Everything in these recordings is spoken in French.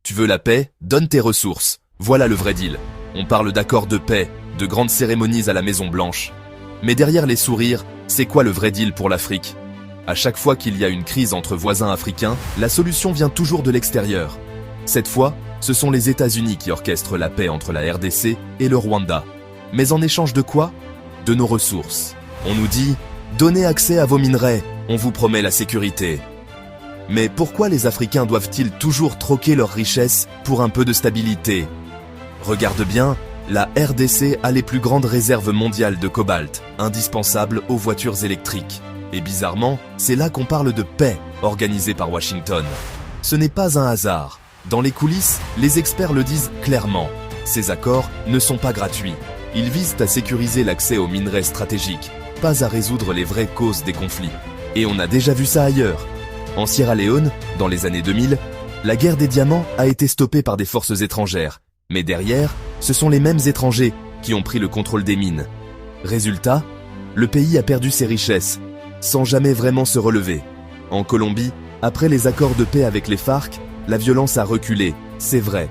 Tu veux la paix? Donne tes ressources. Voilà le vrai deal. On parle d'accords de paix, de grandes cérémonies à la Maison Blanche. Mais derrière les sourires, c'est quoi le vrai deal pour l'Afrique? À chaque fois qu'il y a une crise entre voisins africains, la solution vient toujours de l'extérieur. Cette fois, ce sont les États-Unis qui orchestrent la paix entre la RDC et le Rwanda. Mais en échange de quoi? De nos ressources. On nous dit « Donnez accès à vos minerais, on vous promet la sécurité ». Mais pourquoi les Africains doivent-ils toujours troquer leurs richesses pour un peu de stabilité? Regarde bien, la RDC a les plus grandes réserves mondiales de cobalt, indispensables aux voitures électriques. Et bizarrement, c'est là qu'on parle de paix, organisée par Washington. Ce n'est pas un hasard. Dans les coulisses, les experts le disent clairement. Ces accords ne sont pas gratuits. Ils visent à sécuriser l'accès aux minerais stratégiques, pas à résoudre les vraies causes des conflits. Et on a déjà vu ça ailleurs. En Sierra Leone, dans les années 2000, la guerre des diamants a été stoppée par des forces étrangères. Mais derrière, ce sont les mêmes étrangers qui ont pris le contrôle des mines. Résultat, le pays a perdu ses richesses, sans jamais vraiment se relever. En Colombie, après les accords de paix avec les FARC, la violence a reculé, c'est vrai.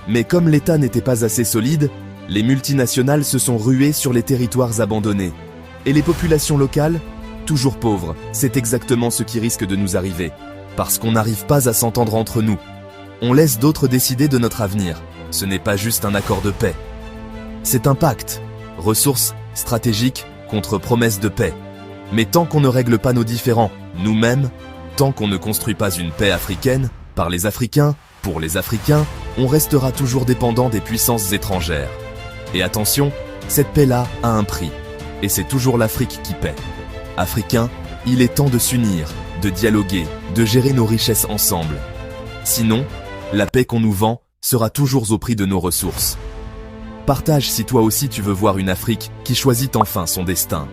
Mais comme l'État n'était pas assez solide, les multinationales se sont ruées sur les territoires abandonnés. Et les populations locales, toujours pauvres, c'est exactement ce qui risque de nous arriver. Parce qu'on n'arrive pas à s'entendre entre nous. On laisse d'autres décider de notre avenir. Ce n'est pas juste un accord de paix. C'est un pacte. Ressources stratégiques contre promesses de paix. Mais tant qu'on ne règle pas nos différends, nous-mêmes, tant qu'on ne construit pas une paix africaine, par les Africains, pour les Africains, on restera toujours dépendant des puissances étrangères. Et attention, cette paix-là a un prix. Et c'est toujours l'Afrique qui paie. Africains, il est temps de s'unir, de dialoguer, de gérer nos richesses ensemble. Sinon, la paix qu'on nous vend sera toujours au prix de nos ressources. Partage si toi aussi tu veux voir une Afrique qui choisit enfin son destin.